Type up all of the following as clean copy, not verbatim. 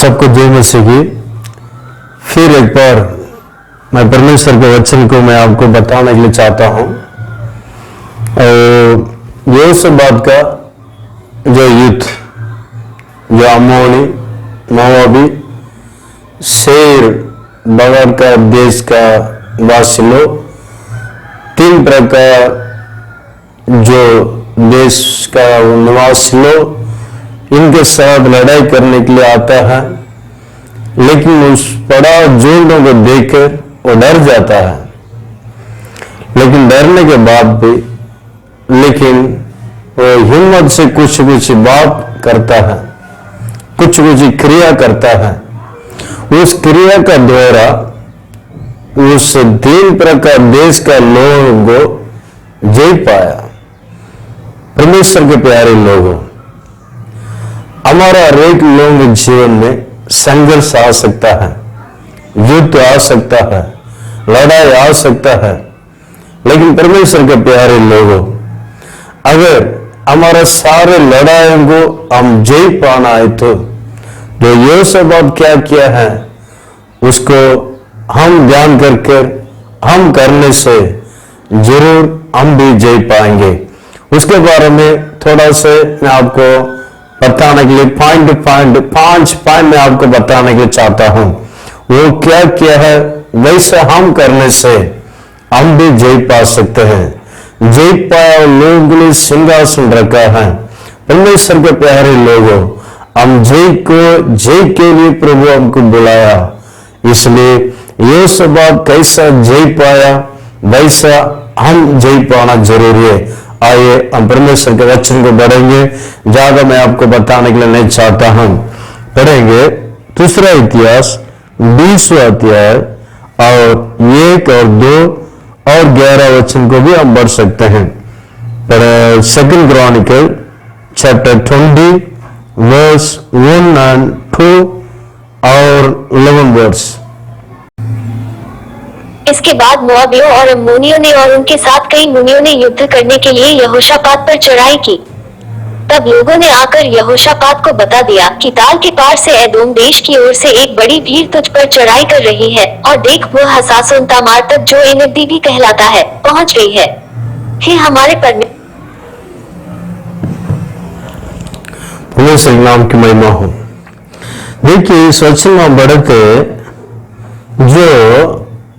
सबको जय मसीह की। फिर एक बार मैं परमेश्वर के वचन को मैं आपको बताने के लिए चाहता हूं। और ये सब बात का जो युद्ध, जो अम्मोनी, मोआबी, शेर, बगड़ का देश का वासी लोग, 3 प्रकार जो देश का निवासी लोग, इनके साथ लड़ाई करने के लिए आता है। लेकिन उस बड़ा झुंड को देखकर वो डर जाता है। लेकिन डरने के बाद भी वो हिम्मत से कुछ बात करता है, कुछ क्रिया करता है। उस क्रिया का द्वारा उस 3 प्रकार देश का लोगों को जीत पाया। परमेश्वर के प्यारे लोगों, हमारा हर एक लोगों के जीवन में संघर्ष आ सकता है, युद्ध आ सकता है, लड़ाई आ सकता है। लेकिन परमेश्वर के प्यारे लोगों, अगर हमारा सारे लड़ाइयों को हम जीत पाना है तो जो यहोशापात क्या किया है उसको हम ध्यान करके हम करने से जरूर हम भी जीत पाएंगे। उसके बारे में थोड़ा सा मैं आपको बताने के लिए पॉइंट 5 पॉइंट में आपको बताने के लिए चाहता हूं। वो क्या किया है, वैसे हम करने से हम भी जीत पा सकते हैं। जीत पाया लोगों के लिए सिंहासन रखा है। परमेश्वर के प्यारे लोगों, हम जीत के लिए प्रभु हमको बुलाया। इसलिए ये सब बात कैसा जीत पाया वैसा हम जीत पाना जरूरी है। आइए हम परमेश्वर के वचन को पढ़ेंगे। ज्यादा मैं आपको बताने के लिए नहीं चाहता हूं। पढ़ेंगे दूसरा इतिहास 20वां अध्याय और 1 और 2 और 11 वचन को भी हम पढ़ सकते हैं। 2 क्रॉनिकल चैप्टर 20 वर्स 1 and 2 और 11 वर्स। इसके बाद मोआबियों और अम्मोनियों ने और उनके साथ कई मुनियों ने युद्ध करने के लिए यहोशापात पर चढ़ाई की। तब लोगों ने आकर यहोशापात को बता दिया कि ताल के पार से एदोम देश की ओर से एक बड़ी भीड़ तुझ पर चढ़ाई कर रही है, और देख वह हसासोन तामार तक, जो एनब्दी भी कहलाता है, पहुंच गई है। हे हमारे परमेश्वर नाम की महिमा हो। देखिए इस वचन में बढ़ते जो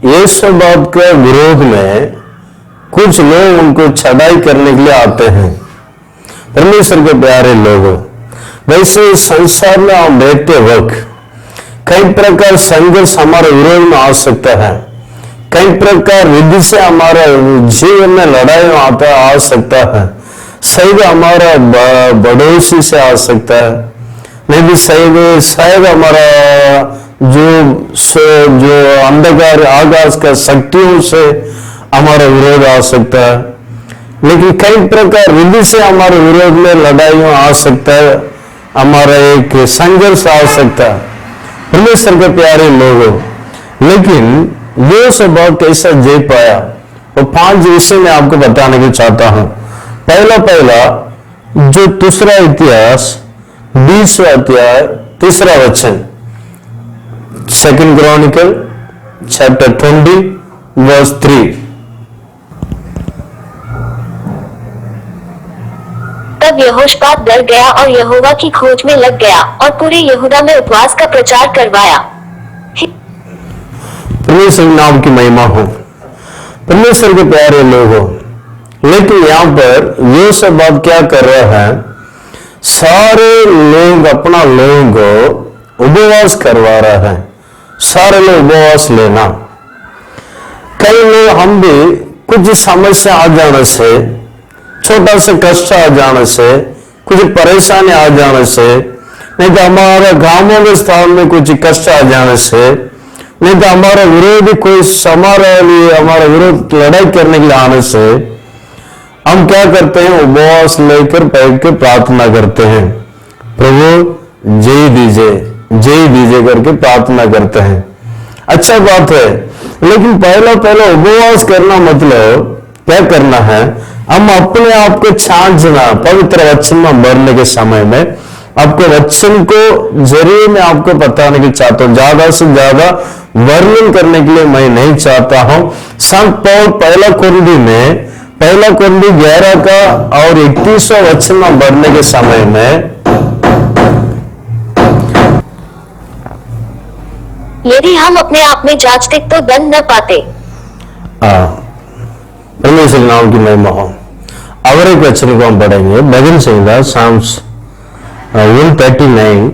ये सब बात के विरोध में कुछ लोग उनको चढ़ाई करने के लिए आते हैं। परमेश्वर के प्यारे लोगों, वैसे संसार में हम रहते वक्त कई प्रकार संघर्ष हमारे विरोध में आ सकता है। कई प्रकार विधि से हमारा जीवन में लड़ाई आता आ सकता है। शायद हमारा पड़ोसी से आ सकता है, नहीं भी शायद हमारा जो अंधकार आकाश का शक्तियों से हमारा विरोध आ सकता है। लेकिन कई प्रकार विधि से हमारे विरोध में लड़ाइयों आ सकता है, हमारा एक संघर्ष आ सकता है। परमेश्वर के प्यारे लोगों, लेकिन ये सब बात कैसा जीत पाया वो 5 विषय में आपको बताने को चाहता हूं। पहला जो दूसरा इतिहास 20वां अध्याय 3 वचन, 2 क्रॉनिकल चैप्टर 20 वर्स 3। तब यहोशापात डर गया और यहोवा की खोज में लग गया और पूरे यहूदा में उपवास का प्रचार करवाया। परमेश्वर नाम की महिमा हो। परमेश्वर के प्यारे लोगों, लेकिन यहां पर ये सब बात क्या कर रहा है, सारे लोग अपना लोगों को उपवास करवा रहा है। सारे लोग उपवास लेना। कई लोग हम भी कुछ समस्या आ जाने से, छोटा सा कष्ट आ जाने से, कुछ परेशानी आ जाने से, नहीं तो हमारा गांवों के स्थान में कुछ कष्ट आ जाने से, नहीं तो हमारा विरोधी कोई हमारा विरोध लड़ाई करने के लिए आने से हम क्या करते हैं, उपवास लेकर बैठ कर प्रार्थना करते हैं। प्रभु जय दीजिए करके प्रार्थना करते हैं। अच्छा बात है, लेकिन पहला उपवास करना मतलब क्या करना है, हम अपने आप को छांटना। पवित्र वचन में बढ़ने के समय में आपको वचन को जरिए मैं आपको बताने की चाहता हूं, ज्यादा से ज्यादा वर्णन करने के लिए मैं नहीं चाहता हूं। संत पौल पहला कुरिन्थी 11 का और 31वां वचन में बढ़ने के समय में, यदि हम अपने आप में जांचते तो दंड न पाते। परमेश्वर नाम की महिमा हो। और एक वचन को हम पढ़ेंगे, भजन संहिता साम्स 139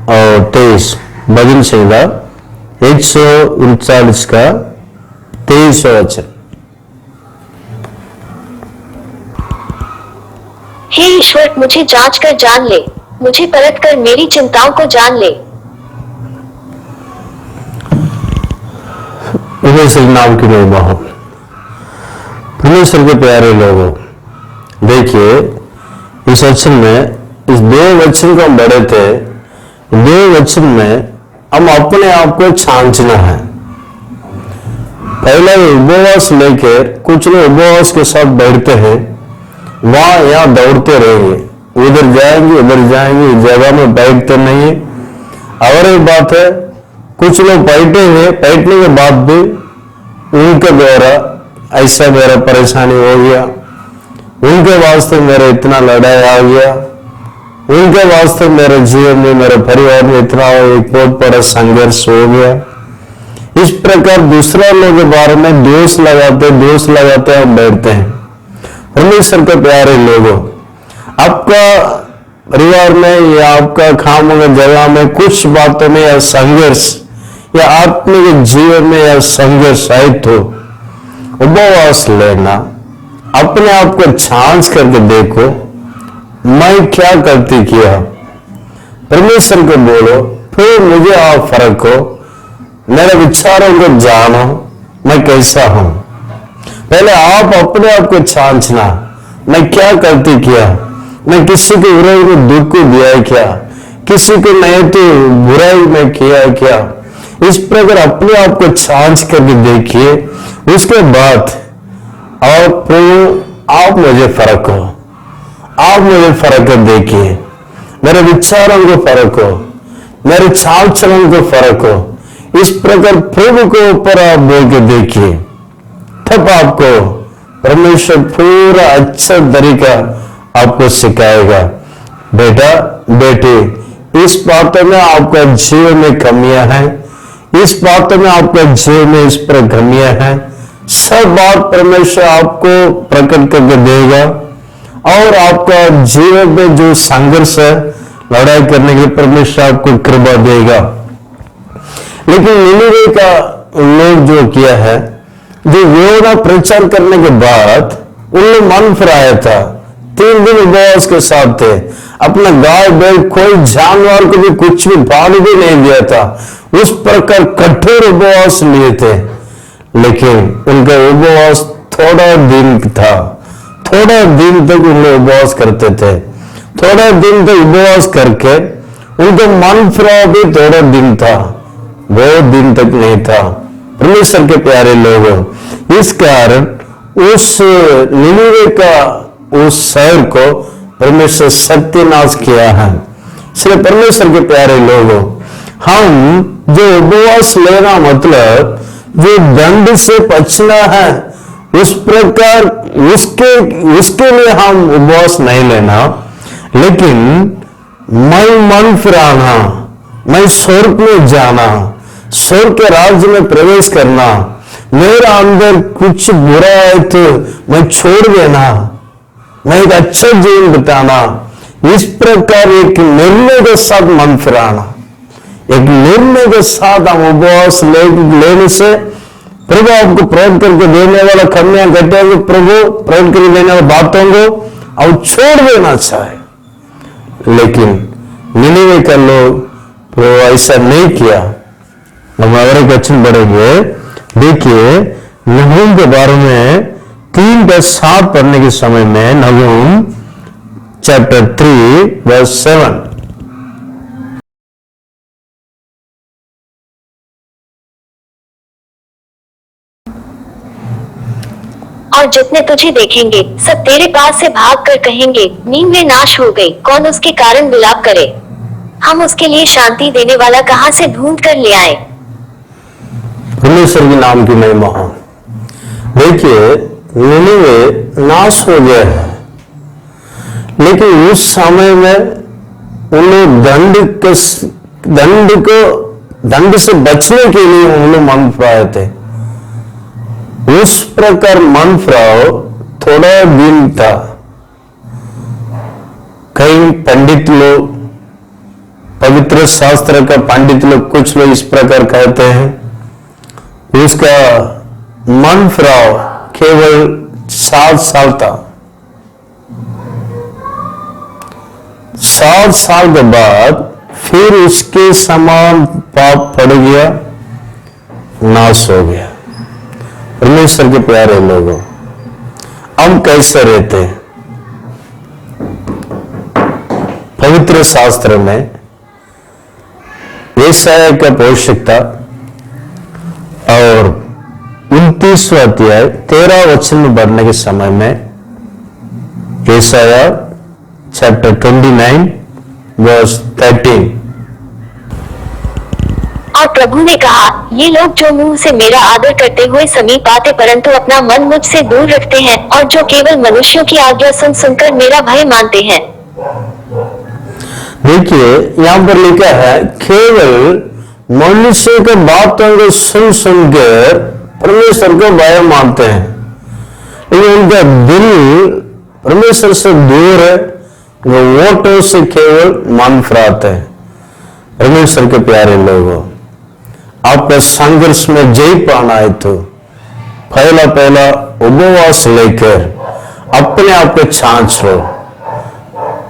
और 23, भजन संहिता 139 का 23वां वचन। हे ईश्वर, मुझे जांच कर जान ले, मुझे परख कर मेरी चिंताओं को जान ले। परमेश्वर नाम की महिमा हो। परमेश्वर के प्यारे लोगों, देखिए इस वचन में, इस 2 वचन को हम बढ़े थे, 2 वचन में हम अपने आप को छांचना है। पहले उपवास लेकर कुछ लोग उपवास के साथ बैठते हैं, वहां यहां दौड़ते रहेंगे, उधर जाएंगे उधर जाएंगे, जगह में बैठते नहीं है। और एक बात है, कुछ लोग बैठे हैं, बैठने के बाद भी उनके द्वारा ऐसा मेरा परेशानी हो गया, उनके वास्ते मेरा इतना लड़ाई आ गया, उनके वास्ते मेरे जीवन में, मेरे परिवार में इतना एक बहुत बड़ा संघर्ष हो गया। इस प्रकार दूसरा लोगों के बारे में दोष लगाते हम बैठते हैं। परमेश्वर के प्यारे लोगों, आपका परिवार में या आपका काम का जगह में कुछ बातों में या संघर्ष या आत्मिक जीवन में या संघर्ष आए तो उपवास लेना, अपने आप को छांच करके देखो, मैं क्या गलती किया, परमेश्वर को बोलो, फिर मुझे आप फर्क हो, मेरे विचारों को जानो, मैं कैसा हूं। पहले आप अपने आप को छांचना, मैं क्या गलती किया, मैं किसी के विरोध में दुख को दिया क्या, किसी को नहीं तो बुराई में किया क्या। इस प्रकार अपने आप को छांच करके देखिए, उसके बाद और प्रभु आप मुझे फर्क हो, आप मुझे फर्क कर देखिए, मेरे विचारों को फर्क हो, मेरे चाल चलन को फर्क हो। इस प्रकार प्रभु के ऊपर आप बोल के देखिए, तब आपको परमेश्वर पूरा अच्छा तरीका आपको सिखाएगा। बेटा बेटी, इस बातों में आपका जीवन में कमियां हैं, इस बातों में आपका जीवन में इस पर कमियां हैं, सब बात परमेश्वर आपको प्रकट करके देगा और आपका जीवन में जो संघर्ष है, लड़ाई करने के लिए परमेश्वर आपको कृपा देगा। लेकिन निनिवे का लोग जो किया है, जो योना प्रचार करने के बाद उनने मन फिराया था, 3 दिन उपवास के साथ थे, अपना गाय बैल कोई जानवर को भी कुछ भी पानी भी नहीं दिया था, उस प्रकार कठोर उपवास लिए थे। लेकिन उनका उपवास थोड़ा दिन था, थोड़ा दिन तक उन्हें उपवास करते थे, थोड़ा दिन तक उपवास करके उनका मन फिरा भी थोड़ा दिन था, बहुत दिन तक नहीं था। परमेश्वर के प्यारे लोगों, इस कारण उस निनिवे का उस शहर को परमेश्वर सत्यानाश किया है। इसलिए परमेश्वर के प्यारे लोगों, हम जो उपवास लेना मतलब जो दंड से बचना है, उस प्रकार उसके लिए हम उपवास नहीं लेना, लेकिन मैं मन फिराना, मैं स्वर्ग में जाना, स्वर्ग के राज्य में प्रवेश करना, मेरा अंदर कुछ बुरा है तो मैं छोड़ देना, मैं एक अच्छा जीवन बिताना, इस प्रकार एक निर्णय के साथ मन फिराना, एक निर्णय के साथ हम उपवास लेने से प्रभु आपको प्रकट करके देने वाला कमियां घटेंगे, प्रभु प्रकट करके देने वाली बातों को और छोड़ देना चाहे। लेकिन निनिवे का लोग प्रभु ऐसा नहीं किया। हम और एक वचन बढ़ेंगे, देखिए नहूम के बारे में 3:7 पढ़ने के समय में, नहूम चैप्टर 3:7। और जितने तुझे देखेंगे सब तेरे पास से भाग कर कहेंगे, नींवें नाश हो गई, कौन उसके कारण विलाप करे। हम उसके लिए शांति देने वाला कहाँ से ढूंढ कर ले आए। परमेश्वर के नाम की महिमा हो। देखिए, निनिवे नाश हो गया है, लेकिन उस समय में उन्हें दंड से बचने के लिए उन्होंने मन फिराए थे। उस प्रकार मन फिराव थोड़ा दिन था। कई पंडित लोग, पवित्र शास्त्र का पंडित लोग, कुछ लोग इस प्रकार कहते हैं, उसका मन फिराव केवल 7 साल था। 7 साल के बाद फिर उसके समान पाप पड़ गया, नाश हो गया। परमेश्वर के प्यारे लोगों, हम कैसे रहते हैं? पवित्र शास्त्र में यशायाह का भविष्यता और 29वां अध्याय 13 वचन में बढ़ने के समय में यशायाह चैप्टर 29 वर्स 13, और प्रभु ने कहा, ये लोग जो मुंह से मेरा आदर करते हुए समीप आते परंतु अपना मन मुझसे दूर रखते हैं, और जो केवल मनुष्यों की आज्ञा सुन सुनकर मेरा भय मानते हैं। देखिए, यहां पर लिखा है केवल मनुष्य के बातों को सुन सुनकर परमेश्वर को भय मानते हैं, लेकिन उनका दिल परमेश्वर से दूर है। वो वोटों से केवल मन फिराते हैं। परमेश्वर के प्यारे लोगों, आपका संघर्ष में जय पाना है तो पहला उपवास लेकर अपने आप को छांच लो।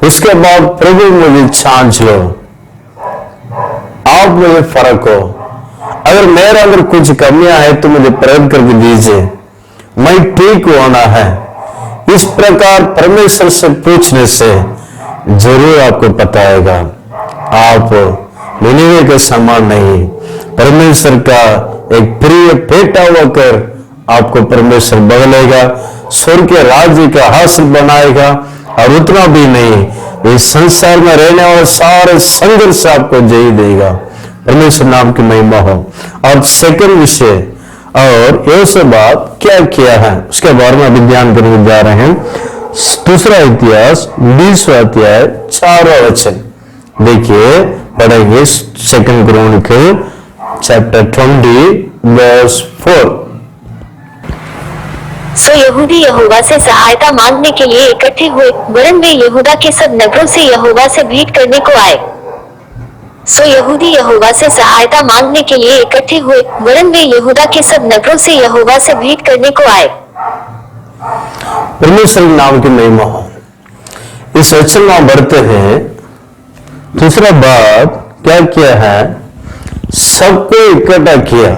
उसके बाद प्रभु मुझे छांच लो, आप मुझे फर्क हो। अगर मेरे अंदर कुछ कमियां है तो मुझे प्रेम करके दीजिए, मैं ठीक होना है। इस प्रकार परमेश्वर से पूछने से जरूर आपको बताएगा। आप निनिवे के समान नहीं, परमेश्वर का एक प्रिय बेटा होकर आपको परमेश्वर बदलेगा, स्वर्ग के राज्य का हासिल बनाएगा। और उतना भी नहीं, इस संसार में रहने वाले सारे संघर्ष आपको जय देगा। परमेश्वर नाम की महिमा हो। और सेकंड विषय, और यहोशापात क्या किया है उसके बारे में अभी ध्यान करने जा रहे हैं। दूसरा इतिहास 20वां अध्याय 4वां वचन देखिए, पढ़ेंगे। Second chronicle chapter 20 verse 4। So यहूदी यहोवा से सहायता मांगने के लिए इकट्ठे हुए, वरन वे यहूदा के सब नगरों से यहोवा से भेंट करने को आए। सो यहूदी यहोवा से सहायता मांगने के लिए इकट्ठे हुए, वरन वे यहूदा के सब नगरों से यहोवा से भेंट करने को आए। परमेश्वर के नाम की महिमा हो। इस वचन में बढ़ते हैं। दूसरा बात क्या किया है? सबको इकट्ठा किया,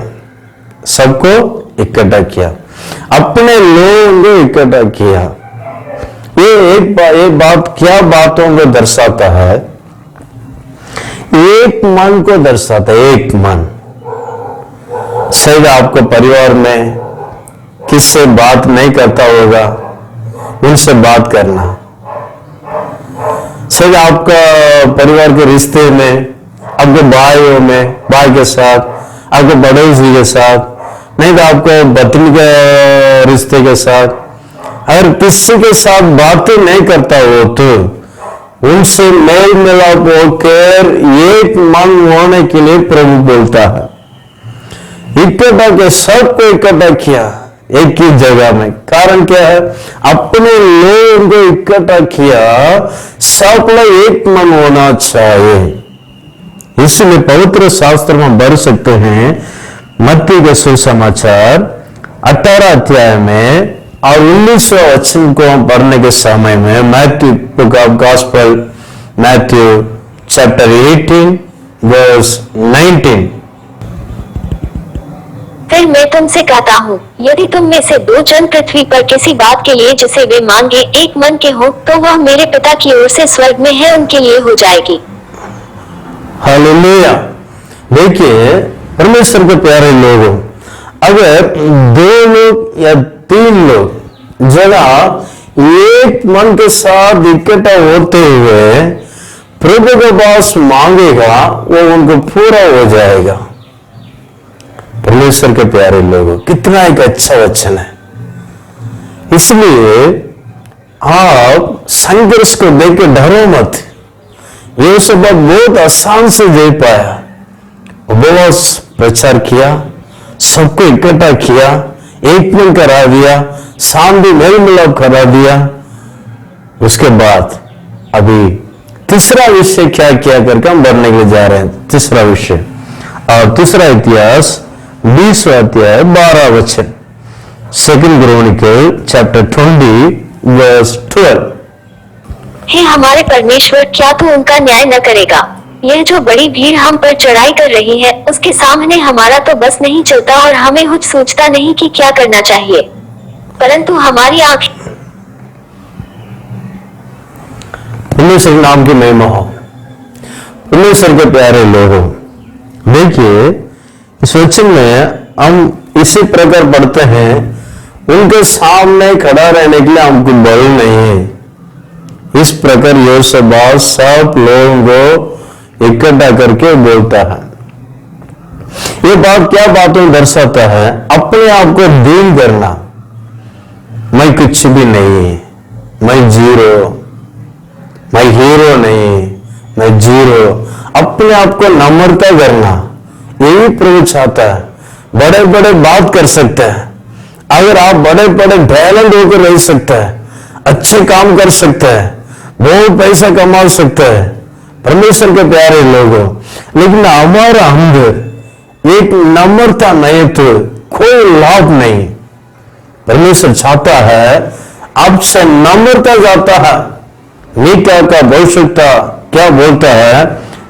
सबको इकट्ठा किया, अपने लोगों को इकट्ठा किया। ये एक बात क्या बातों को दर्शाता है? एक मन को दर्शाता है, एक मन। शायद आपको परिवार में किससे बात नहीं करता होगा, उनसे बात करना। शायद आपका परिवार के रिश्ते में, आपके भाइयों में, भाई के साथ, आपके पड़ोसी के साथ, नहीं तो आपको पत्नी के रिश्ते के साथ, अगर किसी के साथ बातें नहीं करता हो तो उनसे मेल मिलाप होकर एक मन होने के लिए प्रभु बोलता है। इकट्ठा के सबको इकट्ठा किया एक ही जगह में। कारण क्या है? अपने लोगों को इकट्ठा किया, सबका एक मन होना चाहिए। इसलिए पवित्र शास्त्र में बढ़ सकते हैं। मत्ती के सुसमाचार 18 अध्याय में और 19वां वचन को पढ़ने के समय में, Matthew book of gospel, Matthew chapter 18 verse 19। फिर मैं तुमसे कहता हूँ, यदि तुम में से 2 जन पृथ्वी पर किसी बात के लिए जिसे वे मांगे एक मन के हो, तो वह मेरे पिता की ओर से स्वर्ग में है उनके लिए हो जाएगी। हालेलुया। देखिए, परमेश्वर के प्यारे लोगों, अगर 2 लोग या 3 लोग जगह एक मन के साथ इकट्ठा होते हुए प्रभु के पास मांगेगा, वो उनको पूरा हो जाएगा। परमेश्वर के प्यारे लोगों, कितना एक अच्छा वचन है। इसलिए आप संघर्ष को देख के डरो मत। ये सब बहुत आसान से दे पाया। उपवास प्रचार किया, सबको इकट्ठा किया, एक मन करा दिया, शांति मेल मिलाप करा दिया। उसके बाद अभी तीसरा विषय क्या किया करके हम बढ़ने के लिए जा रहे हैं। तीसरा विषय और तीसरा इतिहास 20 अध्याय 12 वचन, 2 क्रॉनिकल चैप्टर 20 वर्स 12। हे हमारे परमेश्वर, क्या तू उनका न्याय न करेगा? यह जो बड़ी भीड़ हम पर चढ़ाई कर रही है, उसके सामने हमारा तो बस नहीं चलता और हमें कुछ सोचता नहीं कि क्या करना चाहिए, परंतु हमारी आंखें। परमेश्वर नाम की महिमा हो। परमेश्वर के प्यारे लोगों, देखिए इस वचन में हम इसी प्रकार पढ़ते हैं, उनके सामने खड़ा रहने के लिए हमको बल नहीं है। इस प्रकार यहोशप्पात सब लोगों को इकट्ठा करके बोलता है। ये बात क्या बातों दर्शाता है? अपने आप को दीन करना। मैं कुछ भी नहीं, मैं जीरो, मैं हीरो नहीं, मैं जीरो। अपने आप को नम्रता करना, यही प्रभु चाहता है। बड़े बड़े बात कर सकते हैं, अगर आप बड़े बड़े टैलेंट होकर रह सकते हैं, अच्छे काम कर सकते हैं, बहुत पैसा कमा सकते हैं, परमेश्वर के प्यारे लोगों, लेकिन हमारा अंदर एक नम्रता नहीं तो कोई लाभ नहीं। परमेश्वर चाहता है आपसे नम्रता जाता है। मीका का भविष्यता क्या बोलता है?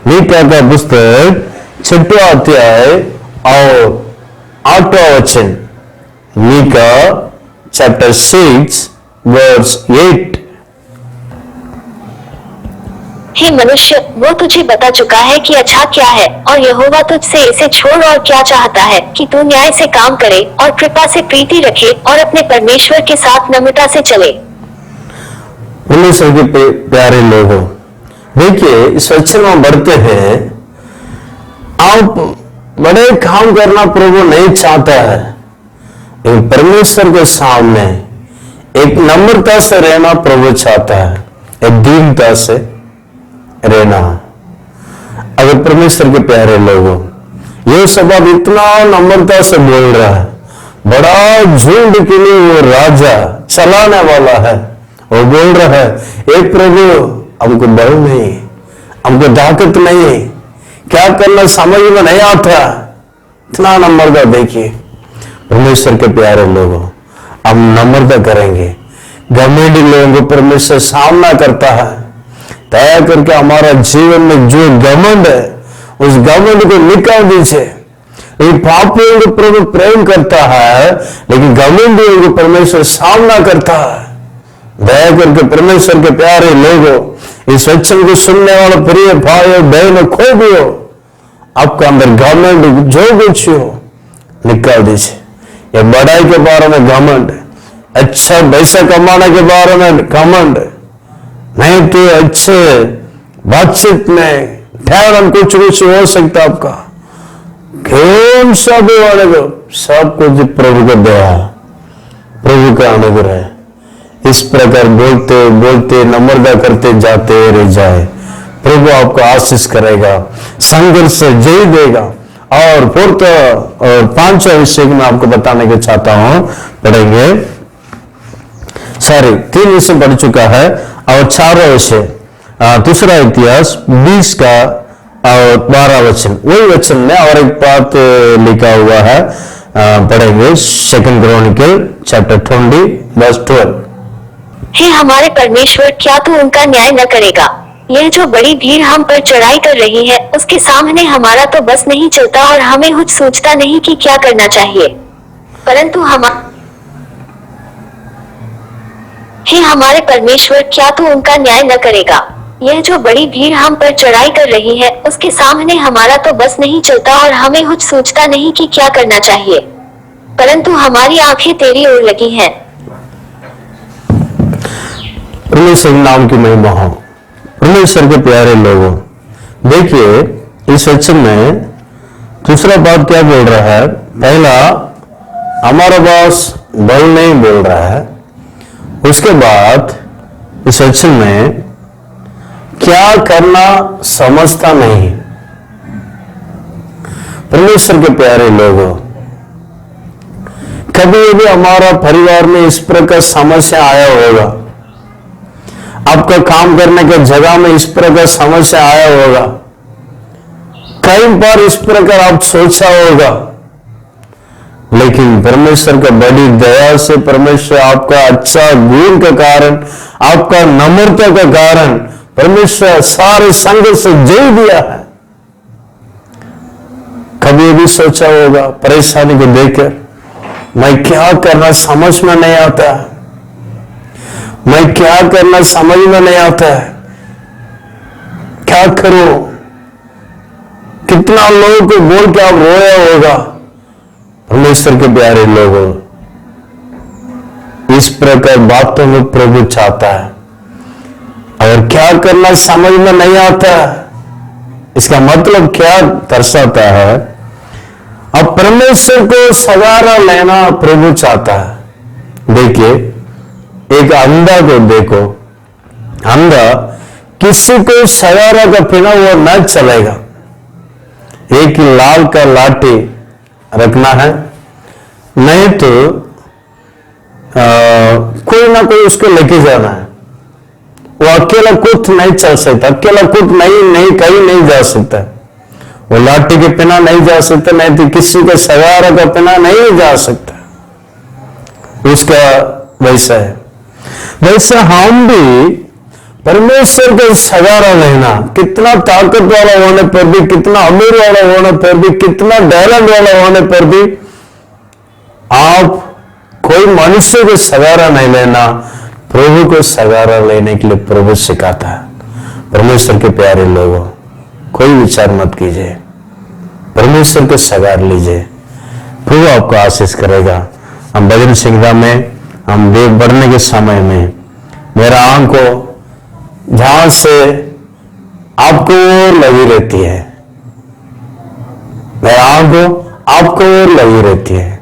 मीका का पुस्तक 6वां अध्याय और 8वां वचन, मीका चैप्टर 6 वर्स 8। हे मनुष्य, वो तुझे बता चुका है कि अच्छा क्या है, और यहोवा तुझसे इसे छोड़ और क्या चाहता है कि तू न्याय से काम करे और कृपा से प्रीति रखे और अपने परमेश्वर के साथ नम्रता से चले। परमेश्वर के प्यारे लोगों, देखिए इस वचन में बढ़ते हैं, आप बड़े काम करना प्रभु नहीं चाहता है, लेकिन परमेश्वर के सामने एक नम्रता से रहना प्रभु चाहता है, एक दीनता से रहना। अगर परमेश्वर के प्यारे लोगों, ये सब अब इतना नम्रता से बोल रहा है, बड़ा झुंड के लिए वो राजा चलाने वाला है, वो बोल रहा है, एक प्रभु हमको बल नहीं, हमको ताकत नहीं, क्या करना समझ में नहीं आता। इतना नम्रता देखिए। परमेश्वर के प्यारे लोगों, हम नम्रता करेंगे। घमंडी लोगों को परमेश्वर सामना करता है, तय करके हमारा जीवन में जो घमंड है, उस घमंड को निकाल दीजिए। पापियों को प्रभु प्रेम करता है, लेकिन घमंडियों को परमेश्वर सामना करता है। दया करके परमेश्वर के प्यारे लोगों, इस वचन को सुनने वाले प्रिय भाई बहनों, खो भी हो, आपका अंदर घमंड जो कुछ हो निकाल दीजिए। या बड़ाई के बारे में घमंड, अच्छा पैसा कमाने के बारे में घमंड, नहीं तो अच्छे बातचीत में ठहरन कुछ हो सकता आपका, कौन सा भी वाले को सब कुछ प्रभु का दया, प्रभु का अनुग्रह। इस प्रकार बोलते बोलते नम्रता करते जाते रह जाए, प्रभु आपको आशीष करेगा, संघर्ष से जय देगा। और फोर्थ और 5वां विषय मैं आपको बताने को चाहता हूं, पढ़ेंगे। 3 विषय पढ़ चुका है और 4वां विषय दूसरा इतिहास 20 का और 12 वचन, वही वचन में और एक बात लिखा हुआ है, पढ़ेंगे 2 क्रॉनिकल चैप्टर 20 वर्स 12। हे हमारे परमेश्वर, क्या तू उनका न्याय न करेगा? यह जो बड़ी भीड़ हम पर चढ़ाई कर रही है, उसके सामने हमारा तो बस नहीं चलता और हमें कुछ सोचता नहीं कि क्या करना चाहिए, परंतु हे हमारे परमेश्वर, क्या तू उनका न्याय न करेगा? यह जो बड़ी भीड़ हम पर चढ़ाई कर रही है, उसके सामने हमारा तो बस नहीं चलता और हमें कुछ सोचता नहीं कि क्या करना चाहिए, परंतु हमारी आंखें तेरी ओर लगी हैं। परमेश्वर के नाम की महिमा हो। परमेश्वर के प्यारे लोगों, देखिए इस वचन में दूसरा बात क्या बोल रहा है। पहला, हमारा बॉस बल नहीं बोल रहा है। उसके बाद इस वचन में क्या करना समझता नहीं। परमेश्वर के प्यारे लोगों, कभी भी हमारा परिवार में इस प्रकार समस्या आया होगा, आपका काम करने के जगह में इस प्रकार समस्या आया होगा, कई बार इस प्रकार आप सोचा होगा, लेकिन परमेश्वर का बड़ी दया से, परमेश्वर आपका अच्छा गुण के कारण, आपका नम्रता के कारण परमेश्वर सारे संघर्ष से जीत दिया है। कभी भी सोचा होगा परेशानी को देखकर, मैं क्या करना समझ में नहीं आता, मैं क्या करना समझ में नहीं आता है, क्या करूं। कितना लोगों को बोल के आप रोया होगा। परमेश्वर के प्यारे लोगों, इस प्रकार बातों में प्रभु चाहता है। और क्या करना समझ में नहीं आता, इसका मतलब क्या दर्शाता है। अब परमेश्वर को सहारा लेना प्रभु चाहता है। देखिए, एक अंधा को देखो, अंधा किसी को सहारा का बिना वो न चलेगा। एक लाल का लाठी रखना है, नहीं तो कोई ना कोई उसको लेके जाना है। वो अकेला खुद नहीं चल सकता, अकेला खुद नहीं कहीं नहीं जा सकता। वो लाठी के बिना नहीं जा सकता, नहीं तो किसी के सहारा का बिना नहीं जा सकता। उसका वैसा है। वैसे हम भी परमेश्वर का सहारा लेना, कितना ताकत वाला होने पर भी, कितना अमीर वाला होने पर भी, कितना टैलेंट वाला होने पर भी आप कोई मनुष्य को सहारा नहीं लेना, प्रभु को सहारा लेने के लिए प्रभु सिखाता है। परमेश्वर के प्यारे लोगों, कोई विचार मत कीजिए, परमेश्वर को सहारा लीजिए, प्रभु आपको आशीष करेगा। हम भजन संहिता में हम देव बढ़ने के समय में, मेरा आंख को जहां से आपको ओर लगी रहती है, मेरा आंख आपको ओर लगी रहती है।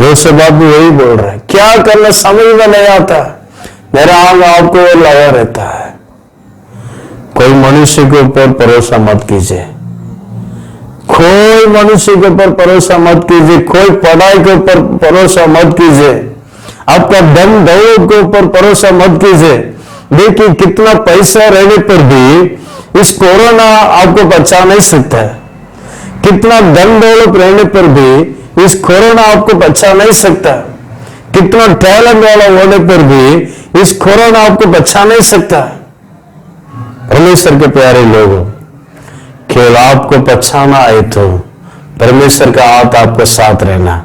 यूसुफ भी वही बोल रहा है, क्या करना समझ में नहीं आता, मेरा आंख आपको ओर लगा रहता है। कोई मनुष्य के ऊपर भरोसा मत कीजिए, कोई मनुष्य के ऊपर भरोसा मत कीजिए, कोई पढ़ाई के ऊपर भरोसा मत कीजिए, आपका धन दौलत के ऊपर भरोसा मत कीजिए। देखिए, कितना पैसा रहने पर भी इस कोरोना आपको बचा नहीं सकता है। कितना धन दौलत रहने पर भी इस कोरोना आपको बचा नहीं सकता। कितना टैलेंट वाला होने पर भी इस कोरोना आपको बचा नहीं सकता। परमेश्वर के प्यारे लोगों, केवल आपको बचाना आए तो परमेश्वर का हाथ आपको साथ रहना,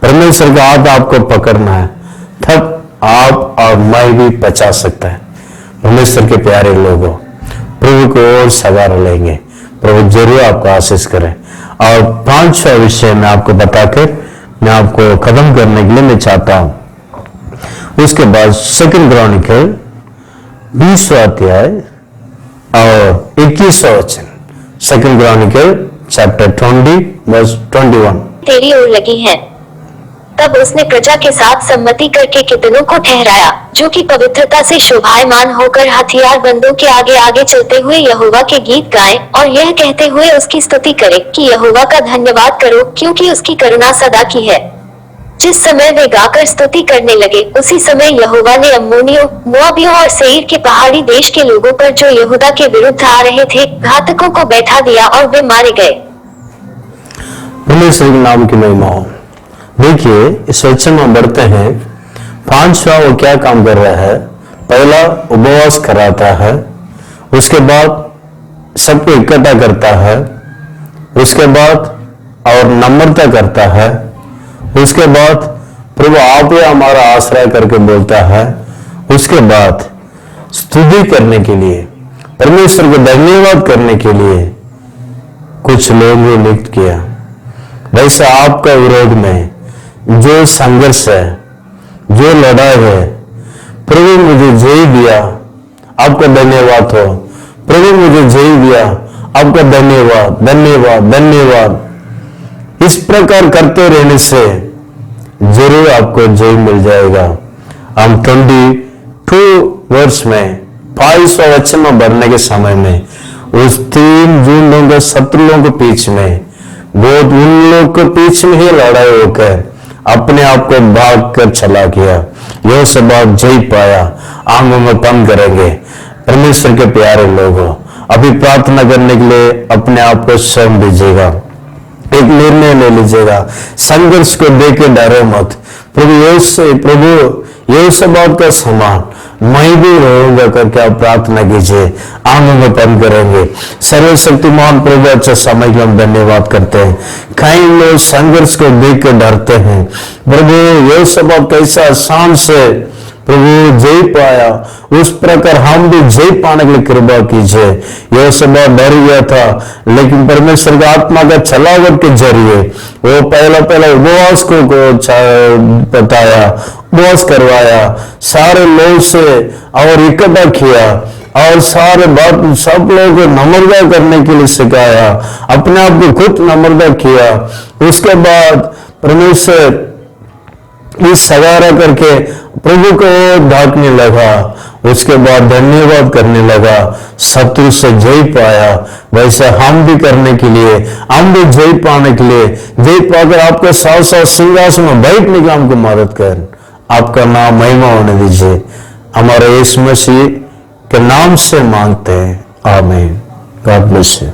परमेश्वर का हाथ आपको पकड़ना है, तब आप और मैं भी बचा सकता है। परमेश्वर के प्यारे लोगों, प्रभु को और सहारा लेंगे, प्रभु जरूर आपको आशीष करें। और 5वां विषय में आपको बताकर मैं आपको खत्म करने के लिए मैं चाहता हूं। उसके बाद 2 क्रॉनिकल 20वां अध्याय और 21वां वचन। 2 क्रॉनिकल चैप्टर 20 वर्स 21। तेरी ओर लगी है। तब उसने प्रजा के साथ सम्मति करके कितनों को ठहराया, जो कि पवित्रता से शोभायमान होकर हथियारबंदों के आगे आगे चलते हुए यहोवा के गीत गाएं और यह कहते हुए उसकी स्तुति करें कि यहोवा का धन्यवाद करो, क्योंकि उसकी करुणा सदा की है। जिस समय वे गाकर स्तुति करने लगे, उसी समय यहोवा ने अम्मोनियों, मोआबियों और सेईर के पहाड़ी देश के लोगों पर, जो यहूदा के विरुद्ध आ रहे थे, घातकों को बैठा दिया और वे मारे गए। परमेश्वर के नाम की महिमा हो। देखिए, इस वचन में बढ़ते हैं। 5वां वो क्या काम कर रहा है। पहला उपवास कराता है, उसके बाद सबको इकट्ठा करता है, उसके बाद और नम्रता करता है, उसके बाद प्रभु आप ही हमारा आश्रय करके बोलता है, उसके बाद स्तुति करने के लिए, परमेश्वर को धन्यवाद करने के लिए कुछ लोगों ने नियुक्त किया। वैसे आपका विरोध में जो संघर्ष है, जो लड़ाई है, प्रभु मुझे जय दिया, आपका धन्यवाद हो। प्रभु मुझे जय दिया, आपका धन्यवाद, धन्यवाद, धन्यवाद। इस प्रकार करते रहने से जरूर आपको जय मिल जाएगा। हम 22 वर्ष में 500 वचन में भरने के समय में उस 3 जून लोगों 17 लोगों के बीच में बहुत उन लोग के बीच में ही लड़ाई होकर अपने आप को भाग कर चला गया। यह सब जय पाया। आंखों में बंद करेंगे। परमेश्वर के प्यारे लोगों, अभी प्रार्थना करने के लिए अपने आप को स्वयं दीजिएगा। एक निर्णय ले लीजिएगा। संघर्ष को देके डरो मत। प्रभु ये सब का समान मैं भी रहूंगा करके आप प्रार्थना कीजिए। आंखों में बंद करेंगे। सर्वशक्तिमान प्रभु, अच्छा समय के हम धन्यवाद करते हैं। कई लोग संघर्ष को देख के डरते हैं। प्रभु ये सब कैसा आसान से प्रभु जय पाया, उस प्रकार हम भी जय पाने के लिए कृपा कीजिए। यह सब डर गया था, लेकिन परमेश्वर का आत्मा का छलावट के जरिए वो पहला उपवास को बताया, उपवास करवाया, सारे लोग से और इकट्ठा किया और सारे बात सब लोगों को नम्रता करने के लिए सिखाया, अपने आप को खुद नम्रता किया। उसके बाद परमेश्वर इस सवारा करके प्रभु को ढांकने लगा। उसके बाद धन्यवाद करने लगा, शत्रु से जय पाया। वैसे हम भी करने के लिए, हम भी जय पाने के लिए, जय पाकर आपके साथ साथ सिंहासन में बैठने की हमको मदद कर। आपका नाम महिमा होने दीजिए। हमारे यीशु मसीह के नाम से मांगते हैं, आमीन। God bless you.